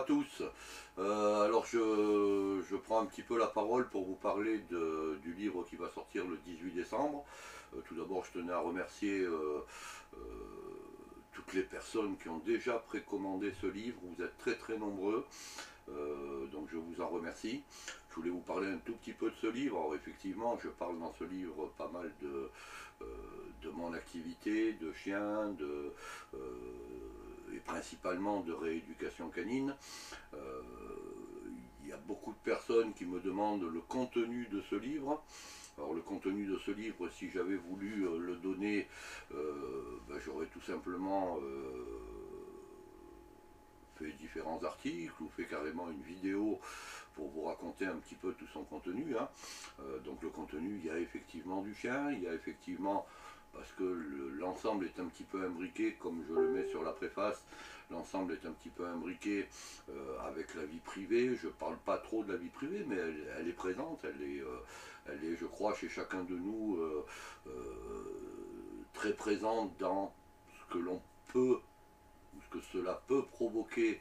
tous. Alors je prends un petit peu la parole pour vous parler du livre qui va sortir le 18 décembre. Tout d'abord, je tenais à remercier toutes les personnes qui ont déjà précommandé ce livre. Vous êtes très nombreux, donc je vous en remercie. Je voulais vous parler un tout petit peu de ce livre. Alors effectivement, je parle dans ce livre pas mal de mon activité, de chiens, et principalement de rééducation canine. Il y a beaucoup de personnes qui me demandent le contenu de ce livre. Alors le contenu de ce livre, si j'avais voulu le donner, j'aurais tout simplement fait différents articles ou fait carrément une vidéo pour vous raconter un petit peu tout son contenu. Donc le contenu, il y a effectivement du chien, il y a effectivement, parce que l'ensemble est un petit peu imbriqué, comme je le mets sur la préface, l'ensemble est un petit peu imbriqué avec la vie privée. Je ne parle pas trop de la vie privée, mais elle est présente, elle est, je crois, chez chacun de nous très présente dans ce que l'on peut, ou ce que cela peut provoquer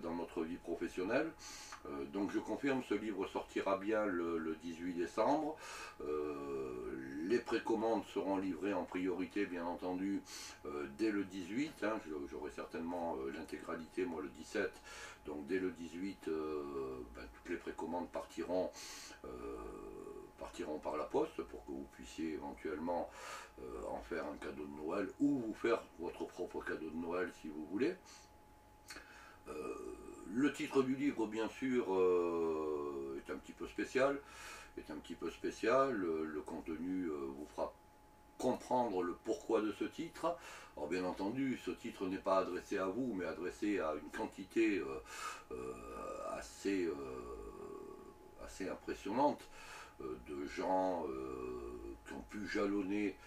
dans notre vie professionnelle. Donc je confirme, ce livre sortira bien le 18 décembre. Les précommandes seront livrées en priorité, bien entendu, dès le 18. J'aurai certainement l'intégralité, moi, le 17. Donc dès le 18, toutes les précommandes partiront par la poste pour que vous puissiez éventuellement en faire un cadeau de Noël ou vous faire votre propre cadeau de Noël si vous voulez. Le titre du livre, bien sûr, est un petit peu spécial. Le contenu vous fera comprendre le pourquoi de ce titre. Alors bien entendu, ce titre n'est pas adressé à vous, mais adressé à une quantité assez impressionnante de gens qui ont pu jalonner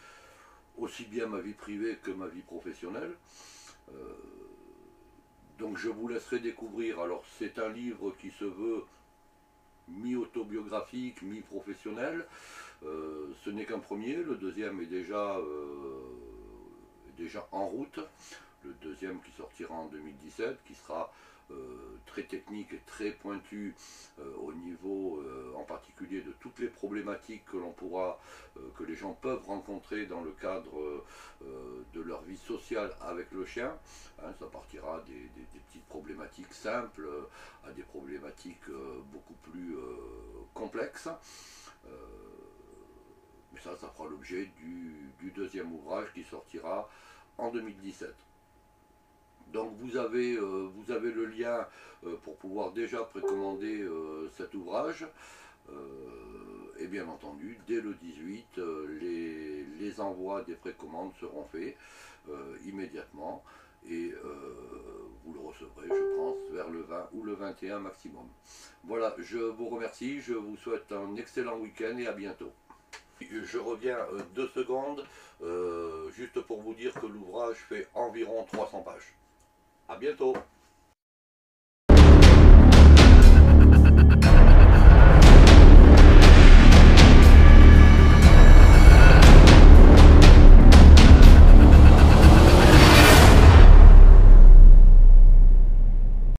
aussi bien ma vie privée que ma vie professionnelle. Donc je vous laisserai découvrir. Alors c'est un livre qui se veut mi-autobiographique, mi-professionnel. Ce n'est qu'un premier, le deuxième est déjà en route. Le deuxième qui sortira en 2017, qui sera très technique et très pointu au niveau en particulier de toutes les problématiques que les gens peuvent rencontrer dans le cadre de leur vie sociale avec le chien. Ça partira des petites problématiques simples à des problématiques beaucoup plus complexes. Mais ça fera l'objet du deuxième ouvrage qui sortira en 2017. Donc vous avez le lien pour pouvoir déjà précommander cet ouvrage. Et bien entendu, dès le 18, les envois des précommandes seront faits immédiatement. Et vous le recevrez, je pense, vers le 20 ou le 21 maximum. Voilà, je vous remercie, je vous souhaite un excellent week-end et à bientôt. Je reviens 2 secondes, juste pour vous dire que l'ouvrage fait environ 300 pages. À bientôt.